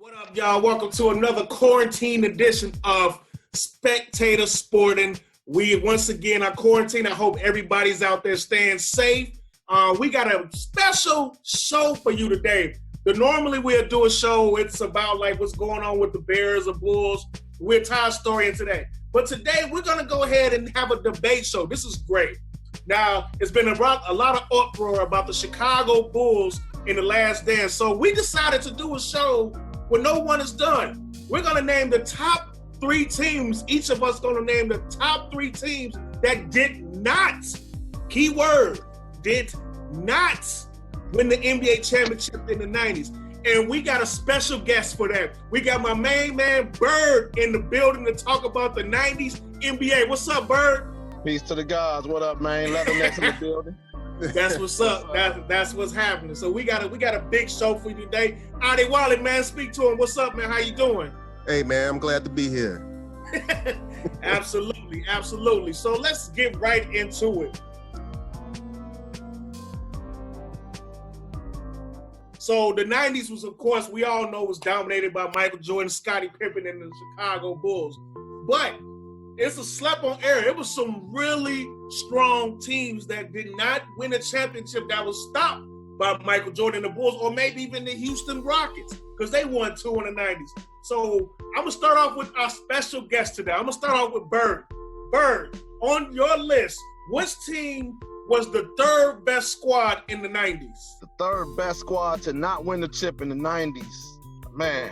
What up, y'all? Welcome to another quarantine edition of Spectator Sporting. We once again are quarantined. I hope everybody's out there staying safe. We got a special show for you today. Normally we'll do a show. It's about like what's going on with the Bears or Bulls. We'll tie a story into that. But today we're going to go ahead and have a debate show. This is great. Now, it's been a lot of uproar about the Chicago Bulls in the last dance. So we decided to do a show where no one is done. We're going to name the top three teams. Each of us going to name the top three teams that did not, keyword, did not win the NBA championship in the 90s. And we got a special guest for that. We got my main man, Bird, in the building to talk about the 90s NBA. What's up, Bird? Peace to the gods. What up, man? Leatherneck's in the building. That's what's up. That's what's happening. So we got a big show for you today. Adi Wally, man, speak to him. What's up, man? How you doing? Hey, man, I'm glad to be here. Absolutely, absolutely. So let's get right into it. So the 90s was, of course, we all know was dominated by Michael Jordan, Scottie Pippen, and the Chicago Bulls. But it's a slap on air. It was some really strong teams that did not win a championship that was stopped by Michael Jordan and the Bulls, or maybe even the Houston Rockets, because they won two in the 90s. So I'm going to start off with our special guest today. I'm going to start off with Bird. Bird, on your list, which team was the third best squad in the 90s? The third best squad to not win the chip in the 90s. Man,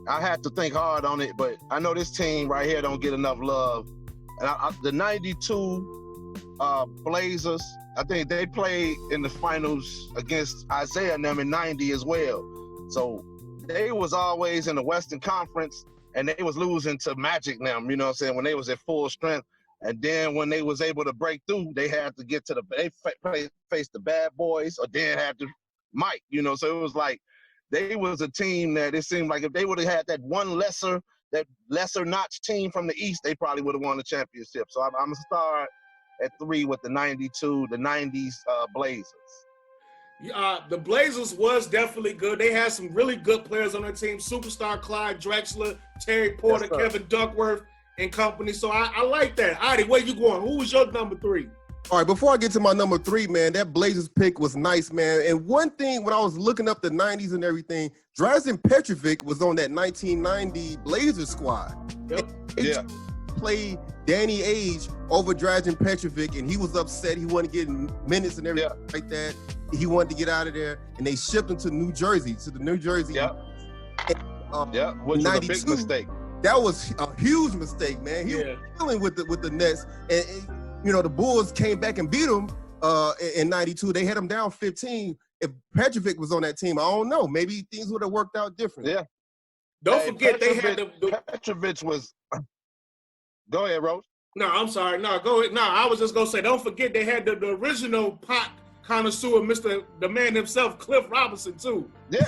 I had to think hard on it, but I know this team right here don't get enough love. And the 92 Blazers, I think they played in the finals against Isaiah and them in 90 as well. So they was always in the Western Conference, and they was losing to Magic and them, you know what I'm saying, when they was at full strength. And then when they was able to break through, they had to get to face the bad boys, or then had to Mike, you know. So it was like they was a team that it seemed like if they would have had that lesser notch team from the East, they probably would have won the championship. So I'm going to start at 3 with the 90's Blazers. The Blazers was definitely good. They had some really good players on their team. Superstar Clyde Drexler, Terry Porter, yes, Kevin Duckworth, and company. So I like that. Adi, where you going? Who was your number 3? All right, before I get to my number 3, man, that Blazers pick was nice, man. And one thing, when I was looking up the 90s and everything, Drazen Petrovic was on that 1990 Blazers squad. Yep. Yeah. Played Danny Ainge over Drazen Petrovic, and he was upset. He wasn't getting minutes and everything like that. He wanted to get out of there, and they shipped him to New Jersey, to the New Jersey. Yep. Which was a big mistake. That was a huge mistake, man. He was dealing with the Nets, and you know the Bulls came back and beat them in '92. They had them down 15. If Petrovic was on that team, I don't know. Maybe things would have worked out different. Yeah. Don't forget they had Petrovic was. Go ahead, Rose. No, I'm sorry. No, go ahead. No, I was just gonna say, don't forget they had the original pot connoisseur, the man himself, Cliff Robinson, too. Yeah.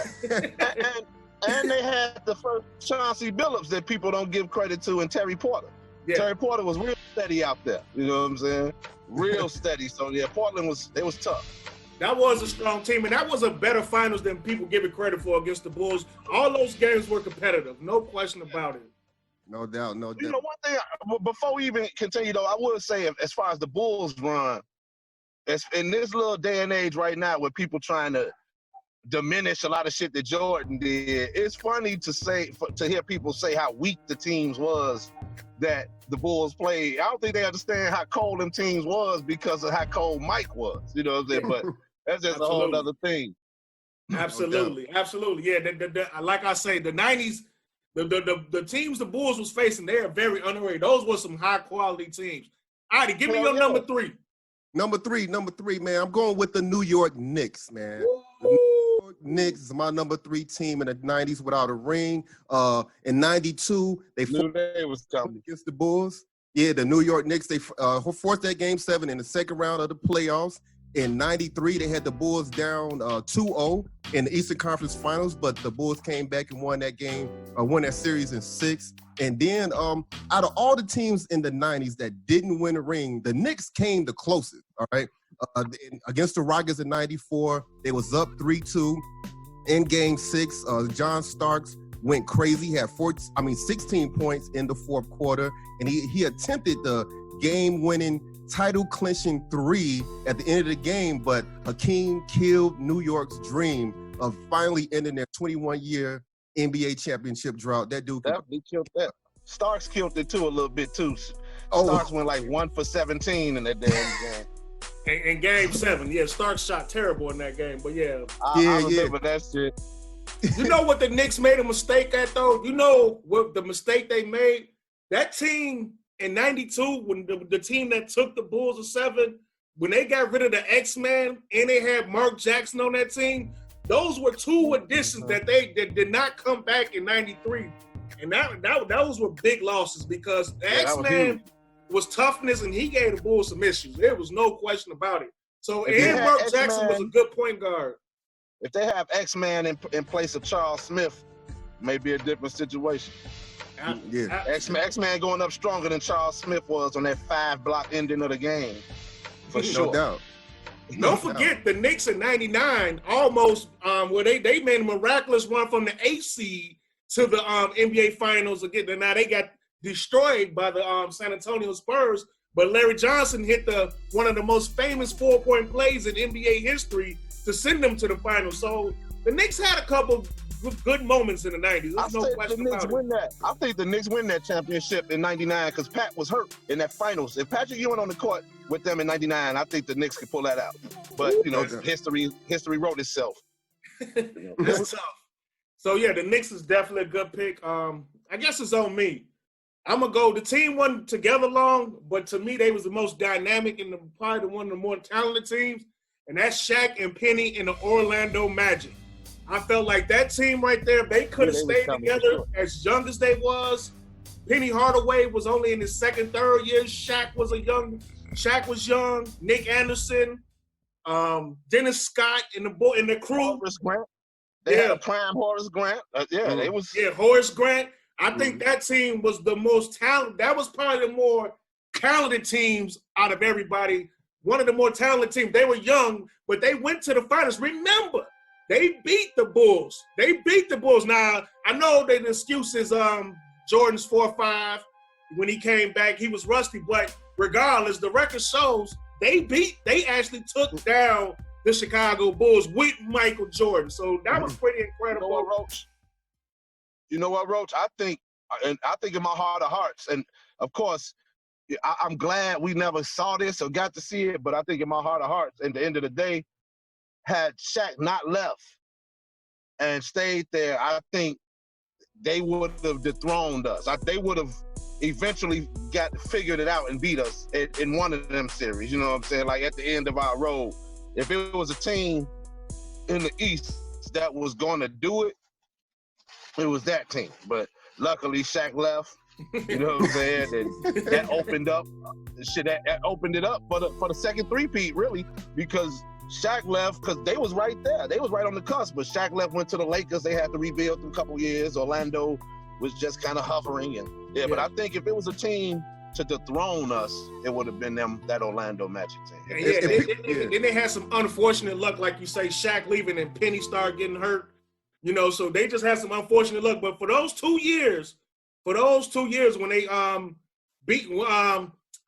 And they had the first Chauncey Billups that people don't give credit to, and Terry Porter. Yeah. Terry Porter was real steady out there. You know what I'm saying? Real steady. So yeah, Portland was tough. That was a strong team, and that was a better finals than people give it credit for against the Bulls. All those games were competitive, no question about it. No doubt. You know, one thing before we even continue though, I would say as far as the Bulls run, in this little day and age right now, with people trying to diminish a lot of shit that Jordan did, it's funny to hear people say how weak the teams was that the Bulls played. I don't think they understand how cold them teams was because of how cold Mike was. You know what I'm saying? But that's just a whole other thing. Absolutely. Yeah, like I say, the 90s, the teams the Bulls was facing, they are very underrated. Those were some high quality teams. Adi, give me your number 3. Number three, man. I'm going with the New York Knicks, man. Knicks is my number 3 team in the 90s without a ring. In 92, they fought against the Bulls. Yeah, the New York Knicks, they forced that Game 7 in the second round of the playoffs. In 93, they had the Bulls down 2-0 in the Eastern Conference Finals, but the Bulls came back and won that series in 6. And then out of all the teams in the 90s that didn't win a ring, the Knicks came the closest, all right? Against the Rockets in 94, they was up 3-2. In Game 6, John Starks went crazy. He had 16 points in the fourth quarter, and he attempted the game-winning, title-clinching three at the end of the game, but Hakeem killed New York's dream of finally ending their 21-year NBA championship drought. That dude he killed that. Starks killed it too a little bit too. Oh. Starks went like 1 for 17 in that damn game. In game 7, yeah, Starks shot terrible in that game, but yeah. I remember that shit. You know what the Knicks made a mistake at, though? You know what the mistake they made? That team in 92, when the team that took the Bulls to 7, when they got rid of the X-Man and they had Mark Jackson on that team, those were two additions that did not come back in 93. And those were big losses because the X-Man was toughness and he gave the Bulls some issues. There was no question about it. So, and Mark Jackson was a good point guard. If they have X-Man in place of Charles Smith, maybe a different situation. X-Man going up stronger than Charles Smith was on that 5-block ending of the game. For sure. No doubt. Don't forget the Knicks in 99 almost where they made a miraculous run from the 8th seed to the NBA Finals again. And now they got destroyed by the San Antonio Spurs. But Larry Johnson hit one of the most famous 4-point plays in NBA history to send them to the finals. So the Knicks had a couple good moments in the 90s. There's no question about it. I think the Knicks win that championship in 99 because Pat was hurt in that finals. If Patrick Ewing on the court with them in 99, I think the Knicks could pull that out. But, history wrote itself. It's tough. So, yeah, the Knicks is definitely a good pick. I guess it's on me. I'm going to go. The team wasn't together long, but to me, they was the most dynamic and probably one of the more talented teams. And that's Shaq and Penny in the Orlando Magic. I felt like that team right there, they could have stayed together as young as they was. Penny Hardaway was only in his second, third year. Shaq was young. Nick Anderson, Dennis Scott in the crew. Horace Grant. They had a prime Horace Grant. They was. Yeah, Horace Grant. I think that team was the most talented. That was probably the more talented teams out of everybody. One of the more talented teams. They were young, but they went to the finals. Remember, they beat the Bulls. Now, I know that the excuse is Jordan's 4-5. When he came back, he was rusty. But regardless, the record shows they actually took down the Chicago Bulls with Michael Jordan. So that was pretty incredible. You know what, Roach? I think in my heart of hearts, and of course, I'm glad we never saw this or got to see it, but I think in my heart of hearts, at the end of the day, had Shaq not left and stayed there, I think they would have dethroned us. They would have eventually figured it out and beat us in one of them series. You know what I'm saying? Like at the end of our road. If it was a team in the East that was going to do it, it was that team. But luckily, Shaq left. You know what I'm saying? And that opened up that opened it up for the second three-peat, really, because Shaq left because they was right there. They was right on the cusp. But Shaq left, went to the Lakers. They had to rebuild in a couple years. Orlando was just kind of hovering. But I think if it was a team to dethrone us, it would have been that Orlando Magic team. Then they had some unfortunate luck, like you say, Shaq leaving and Penny started getting hurt. You know, so they just had some unfortunate luck. But for those 2 years when they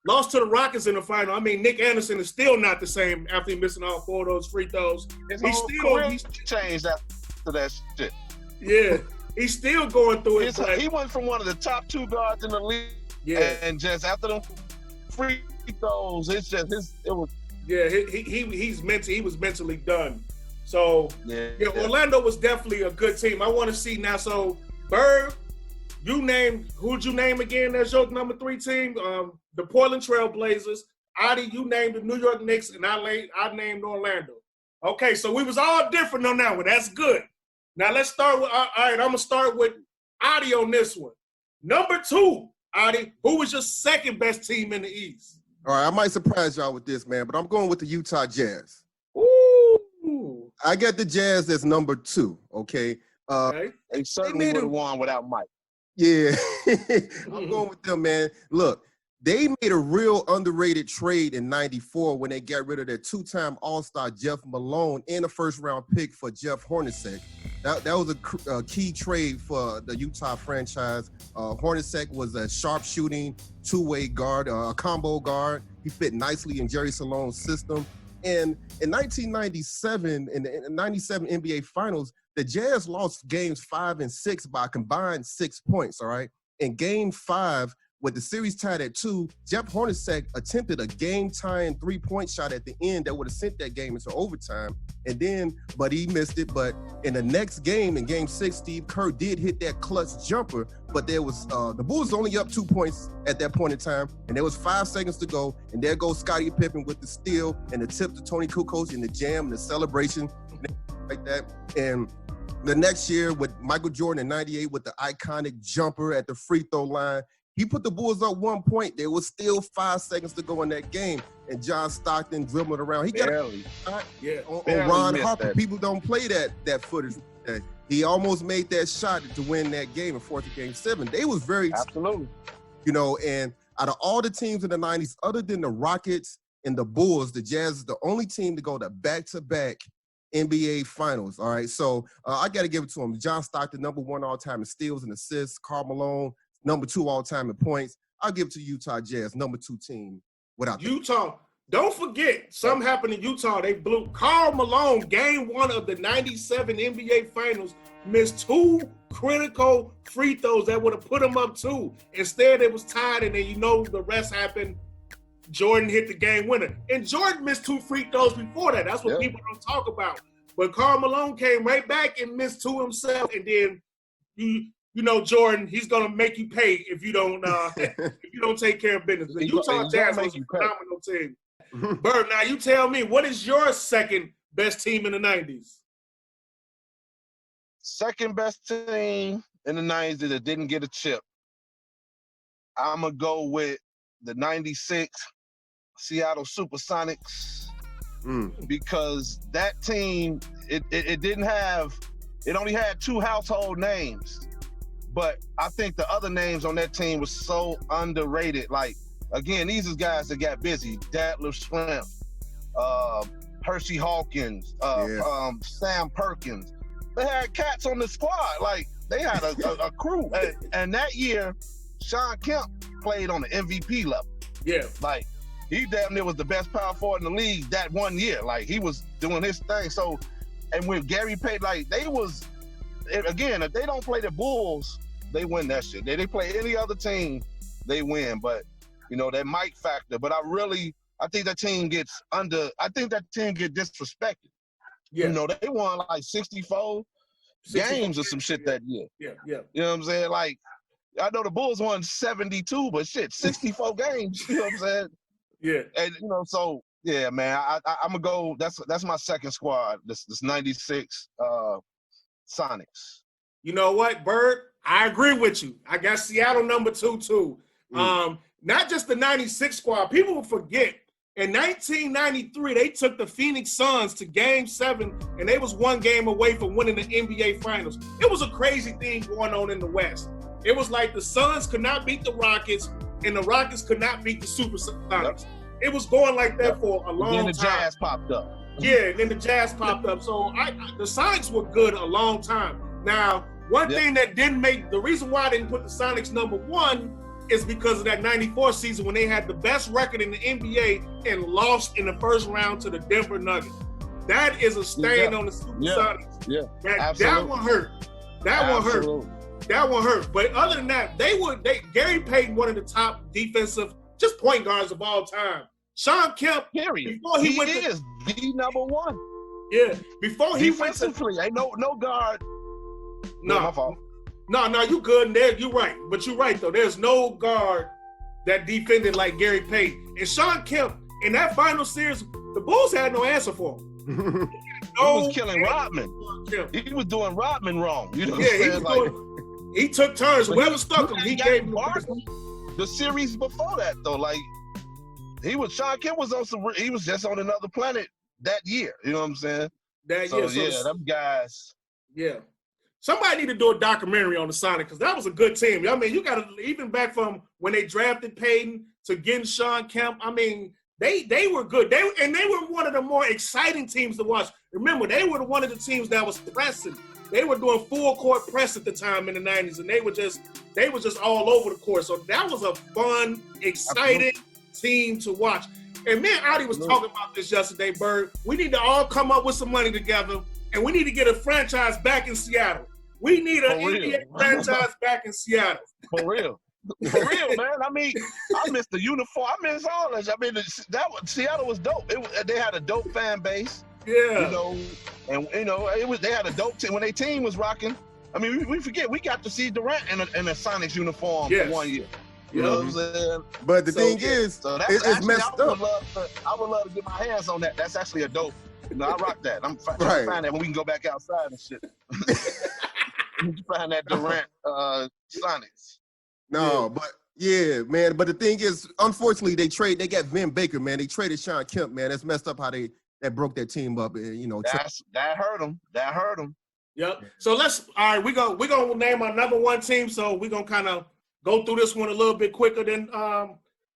lost to the Rockets in the final, I mean, Nick Anderson is still not the same after missing all 4 of those free throws. He's changed after that shit. Yeah, he's still going through it. He went from one of the top 2 guards in the league, and just after the free throws, he was mentally done. So Orlando was definitely a good team. I want to see now. So Bird, who'd you name again as your number 3 team? The Portland Trail Blazers. Adi, you named the New York Knicks, and I named Orlando. Okay, so we was all different on that one. That's good. Now let's start with. All right, I'm gonna start with Adi on this one. Number 2, Adi, who was your second best team in the East? All right, I might surprise y'all with this, man, but I'm going with the Utah Jazz. Ooh. I got the Jazz as number 2. Okay. They certainly would have won without Mike. Yeah, I'm going with them, man. Look, they made a real underrated trade in '94 when they got rid of their 2-time All-Star Jeff Malone and a first-round pick for Jeff Hornacek. That was a key trade for the Utah franchise. Hornacek was a sharpshooting two-way guard, a combo guard. He fit nicely in Jerry Salone's system. And in 1997, in the 97 NBA Finals, the Jazz lost games 5 and 6 by a combined 6 points, all right? In game 5, with the series tied at 2, Jeff Hornacek attempted a game-tying three-point shot at the end that would have sent that game into overtime. But he missed it. But in the next game, in game 6, Steve Kerr did hit that clutch jumper, but there was the Bulls only up 2 points at that point in time, and there was 5 seconds to go, and there goes Scottie Pippen with the steal and the tip to Tony Kukoc and the jam and the celebration like that. And the next year with Michael Jordan in 98 with the iconic jumper at the free throw line, he put the Bulls up 1 point. There was still 5 seconds to go in that game, and John Stockton dribbling around. He got on Ron Harper. That. People don't play that footage. He almost made that shot to win that game and force Game 7. They was very absolutely, and out of all the teams in the 90s, other than the Rockets and the Bulls, the Jazz is the only team to go to back-to-back NBA Finals. All right, so I got to give it to him. John Stockton, number 1 all-time in steals and assists. Karl Malone, number 2 all-time in points. I'll give it to Utah Jazz, number 2 team. Without Utah. Don't forget, something happened in Utah. They blew Karl Malone, game 1 of the 97 NBA Finals, missed 2 critical free throws that would have put him up 2. Instead, it was tied, and then the rest happened. Jordan hit the game winner. And Jordan missed 2 free throws before that. That's what people don't talk about. But Karl Malone came right back and missed 2 himself, and then Jordan, he's gonna make you pay if you don't if you don't take care of business. The Utah Jazz was a phenomenal team. Bert, now you tell me, what is your second best team in the 90s? Second best team in the 90s that didn't get a chip. I'm gonna go with the 96 Seattle Supersonics because that team it only had 2 household names. But I think the other names on that team was so underrated. Like, again, these are guys that got busy. Detlef Schrempf, Hershey Hawkins, Sam Perkins. They had cats on the squad. Like, they had a crew. And that year, Shawn Kemp played on the MVP level. Yeah. Like, he damn near was the best power forward in the league that one year. Like, he was doing his thing. So, and with Gary Payton, like, they was, again, if they don't play the Bulls, they win that shit. They play any other team, they win. But, that Mike factor. But I think that team gets disrespected. Yeah. They won like 64 games or some shit that year. Yeah. You know what I'm saying? Like, I know the Bulls won 72, but shit, 64 games. You know what I'm saying? Yeah. And, so, yeah, man, I'm going to go, that's my second squad, this 96 Sonics. You know what, Bird? I agree with you. I got Seattle number 2 too. Not just the 96 squad. People will forget. In 1993, they took the Phoenix Suns to Game 7, and they was 1 game away from winning the NBA Finals. It was a crazy thing going on in the West. It was like the Suns could not beat the Rockets, and the Rockets could not beat the Supersonics. Yep. It was going like that for a long time. And then the Jazz popped up. Yeah, and then the Jazz popped up. So the Sonics were good a long time. Now, one thing that didn't make, the reason why I didn't put the Sonics number 1 is because of that 94 season when they had the best record in the NBA and lost in the first round to the Denver Nuggets. That is a stain on the Supersonics. Yeah. That one hurt. That one hurt. But other than that, Gary Payton, one of the top defensive just point guards of all time. Shawn Kemp, before he went is the number 1. Yeah, before he went to ain't no guard. No, my fault. No, you good in there. You're right. But you're right, though. There's no guard that defended like Gary Payton. And Shawn Kemp, in that final series, the Bulls had no answer for him. He was killing Rodman. He was doing Rodman wrong. You know what I'm saying? He took turns. Whoever stuck him, he gave him the series before that, though. Like, Shawn Kemp was he was just on another planet that year. You know what I'm saying? Them guys. Yeah. Somebody need to do a documentary on the Sonics because that was a good team. I mean, you got to, even back from when they drafted Payton to getting Shawn Kemp, I mean, they were good. They were one of the more exciting teams to watch. Remember, they were one of the teams that was pressing. they were doing full court press at the time in the 90s, and they were just all over the court. So that was a fun, exciting team to watch. And me and Adi was talking about this yesterday, Bird. We need to all come up with some money together, and we need to get a franchise back in Seattle. We need an NBA franchise back in Seattle. For real. For real, man. I mean, I miss the uniform. I miss all this. I mean, Seattle was dope. They had a dope fan base. Yeah. You know, and they had a dope team. When their team was rocking, I mean, we forget we got to see Durant in a Sonics uniform for 1 year. You know what I'm saying? But the thing is, it's messed up. I would love to get my hands on that. That's actually a dope. You know, I rock that. I'm trying to find that when we can go back outside and shit. Find that Durant Sonics. No, but yeah, man. But the thing is, unfortunately, they got Vin Baker, man. They traded Sean Kemp, man. That's messed up how that broke their team up. And, you know, that hurt them. That hurt them. Yep. So all right, we're gonna name our number one team. So we're gonna kind of go through this one a little bit quicker than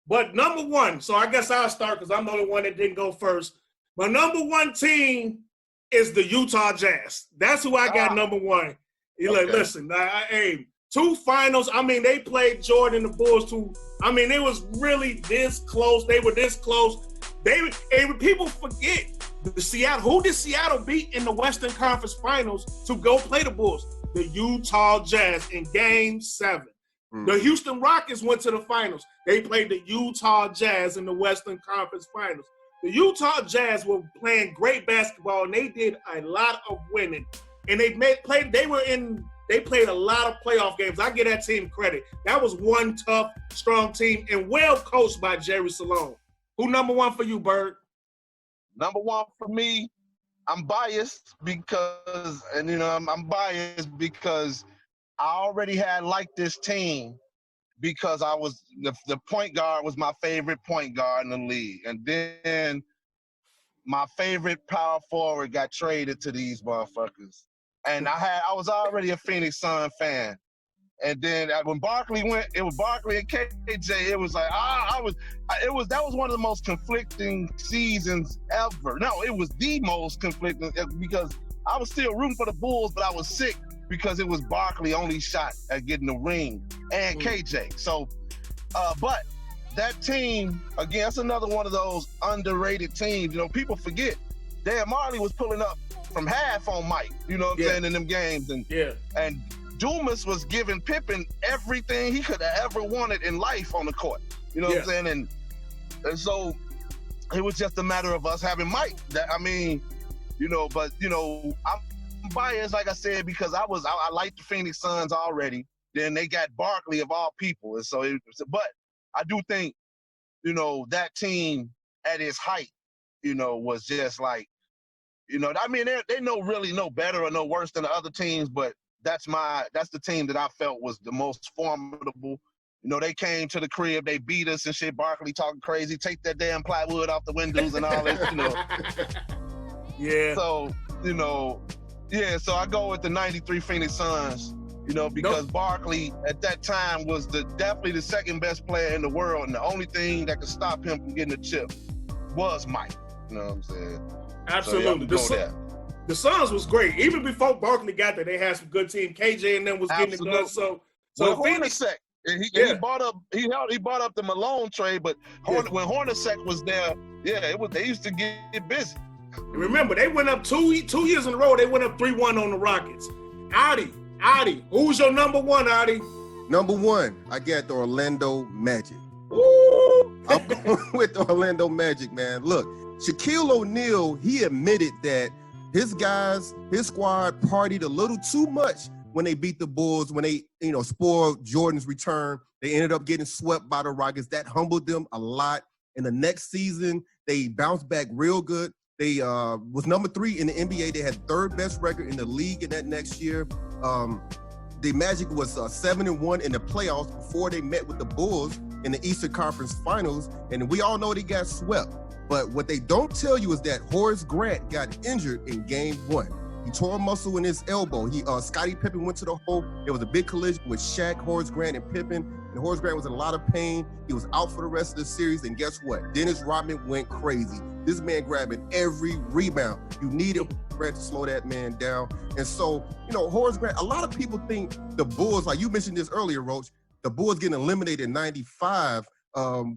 but number one. So I guess I'll start because I'm the only one that didn't go first. My number one team is the Utah Jazz. That's who I got number one. Like, listen, hey. 2 finals. I mean, they played Jordan and the Bulls too. I mean, it was really this close. They were this close. People forget the Seattle. Who did Seattle beat in the Western Conference Finals to go play the Bulls? The Utah Jazz in Game 7. The Houston Rockets went to the finals. They played the Utah Jazz in the Western Conference Finals. The Utah Jazz were playing great basketball, and they did a lot of winning. And they played a lot of playoff games. I give that team credit. That was one tough, strong team and well coached by Jerry Salone. Who number one for you, Bird? Number one for me, I'm biased because I already had liked this team because I was the point guard was my favorite point guard in the league. And then my favorite power forward got traded to these motherfuckers. And I was already a Phoenix Sun fan. And then when Barkley went, it was Barkley and KJ. It was like, that was one of the most conflicting seasons ever. No, it was the most conflicting because I was still rooting for the Bulls, but I was sick because it was Barkley only shot at getting the ring and KJ. So, but that team, again, that's another one of those underrated teams. You know, people forget Dan Marley was pulling up from half on Mike, you know what I'm saying, in them games. And Dumas was giving Pippen everything he could have ever wanted in life on the court. You know what I'm saying? And so it was just a matter of us having Mike. I'm biased, like I said, because I liked the Phoenix Suns already. Then they got Barkley of all people. And so but I do think, you know, that team at its height, you know, was just like, you know, I mean, they really no better or no worse than the other teams, but that's the team that I felt was the most formidable. You know, they came to the crib, they beat us and shit. Barkley talking crazy, take that damn plywood off the windows and all that, you know. Yeah. So, you know, so I go with the 93 Phoenix Suns, you know, because Barkley at that time was definitely the second best player in the world, and the only thing that could stop him from getting a chip was Mike. You know what I'm saying? Absolutely. So, the Suns was great. Even before Barkley got there, they had some good team. KJ and them was getting it done. So Hornacek, he bought up the Malone trade, but when Hornacek was there, they used to get busy. Remember, they went up 2 years in a row. They went up 3-1 on the Rockets. Adi, who's your number one, Adi? Number one, I got the Orlando Magic. Ooh. I'm going with the Orlando Magic, man. Look, Shaquille O'Neal, he admitted that his squad partied a little too much when they beat the Bulls, when they, you know, spoiled Jordan's return. They ended up getting swept by the Rockets. That humbled them a lot. In the next season, they bounced back real good. They was number 3 in the NBA. They had third best record in the league in that next year. The Magic was 7-1 in the playoffs before they met with the Bulls in the Eastern Conference Finals, and we all know they got swept. But what they don't tell you is that Horace Grant got injured in Game 1. He tore a muscle in his elbow. Scottie Pippen went to the hole. There was a big collision with Shaq, Horace Grant, and Pippen. And Horace Grant was in a lot of pain. He was out for the rest of the series. And guess what? Dennis Rodman went crazy. This man grabbing every rebound. You needed Grant to slow that man down. And so, Horace Grant, a lot of people think the Bulls, like you mentioned this earlier, Roach, the Bulls getting eliminated in 95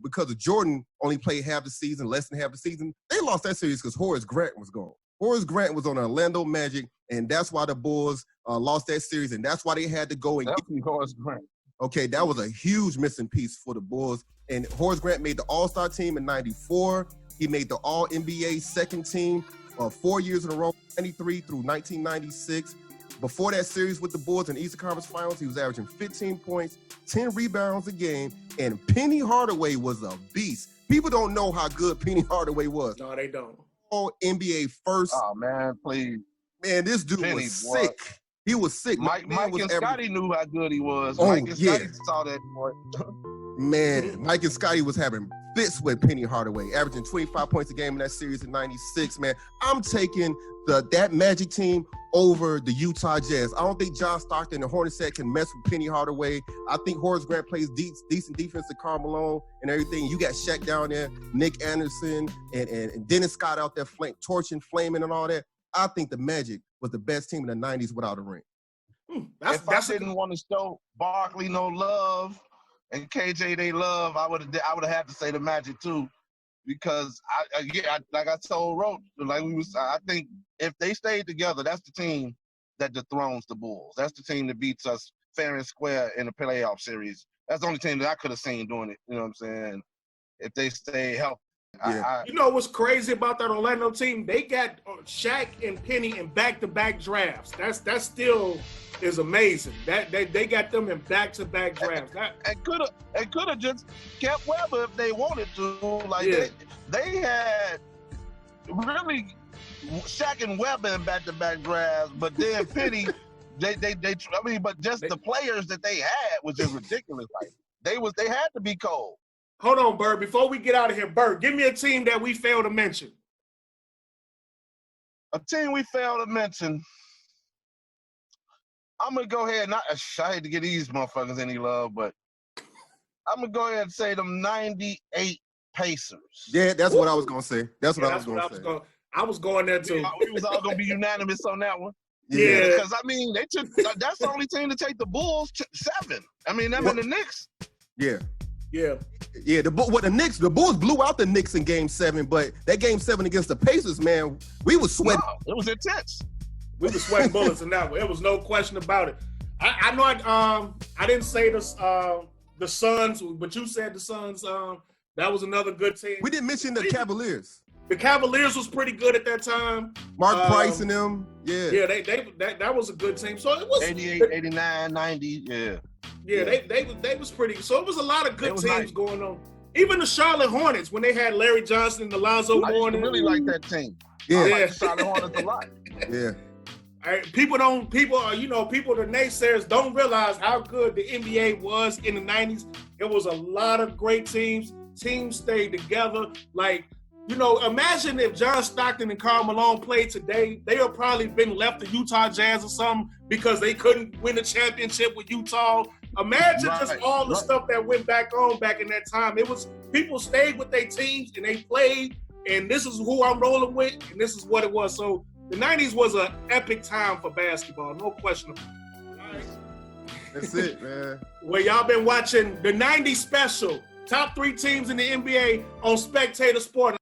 because of Jordan only played half the season, less than half the season. They lost that series because Horace Grant was gone. Horace Grant was on Orlando Magic, and that's why the Bulls lost that series, and that's why they had to go and get Horace Grant. Okay, that was a huge missing piece for the Bulls. And Horace Grant made the All-Star team in 94. He made the All-NBA second team 4 years in a row, 93 through 1996. Before that series with the Bulls in the Eastern Conference Finals, he was averaging 15 points, 10 rebounds a game, and Penny Hardaway was a beast. People don't know how good Penny Hardaway was. No, they don't. All NBA first. Oh, man, please. Man, this dude was sick. He was sick. Mike and Scotty knew how good he was. Oh, Mike and yeah. Scotty saw that boy. Man, Mike and Scotty was having fits with Penny Hardaway, averaging 25 points a game in that series in 96, man. I'm taking that Magic team over the Utah Jazz. I don't think John Stockton and Hornacek can mess with Penny Hardaway. I think Horace Grant plays decent defense to Karl Malone and everything. You got Shaq down there, Nick Anderson, and Dennis Scott out there torching, flaming, and all that. I think the Magic was the best team in the 90s without a ring. I didn't want to show Barkley no love and KJ they love, I would have had to say the Magic too, because like I told Roach, I think if they stayed together, that's the team that dethrones the Bulls. That's the team that beats us fair and square in the playoff series. That's the only team that I could have seen doing it. You know what I'm saying? If they stay healthy. Yeah. You know what's crazy about that Orlando team? They got Shaq and Penny in back-to-back drafts. That still is amazing. That they got them in back-to-back drafts. And could have just kept Webber if they wanted to. They had really Shaq and Webber in back-to-back drafts, but then Penny, but just the players that they had was just ridiculous. Like they had to be cold. Hold on, Bird. Before we get out of here, Bird, give me a team that we failed to mention. A team we failed to mention. I'm going to go ahead. I hate to get these motherfuckers any love, but I'm going to go ahead and say them 98 Pacers. Yeah, that's what I was going to say. That's what I was going to say. I was going there, too. We was all going to be unanimous on that one. Yeah. Because, that's the only team to take the Bulls to 7. I mean, them and the Knicks. Yeah. Yeah. Yeah, the Bulls blew out the Knicks in Game 7, but that Game 7 against the Pacers, man, we was sweating. No, it was intense. We were sweating bullets in that one. There was no question about it. I know I didn't say the Suns, but you said the Suns. That was another good team. We didn't mention the Cavaliers. The Cavaliers was pretty good at that time. Mark Price and them. Yeah. Yeah, that was a good team. So it was 88, 89, 90, yeah. Yeah, they was pretty. So it was a lot of good teams going on. Even the Charlotte Hornets, when they had Larry Johnson and Alonzo Mourning. I really like that team. Yeah. I like the Charlotte Hornets a lot. Yeah. People, the naysayers don't realize how good the NBA was in the 90s. It was a lot of great teams. Teams stayed together. Imagine if John Stockton and Karl Malone played today, they would probably been left to Utah Jazz or something because they couldn't win a championship with Utah. Imagine just all the stuff that went back in that time. It was people stayed with their teams and they played, and this is who I'm rolling with, and this is what it was. So the 90s was an epic time for basketball, no question about it. All right. That's it, man. Well, y'all been watching the 90s special, top 3 teams in the NBA on Spectator Sporting.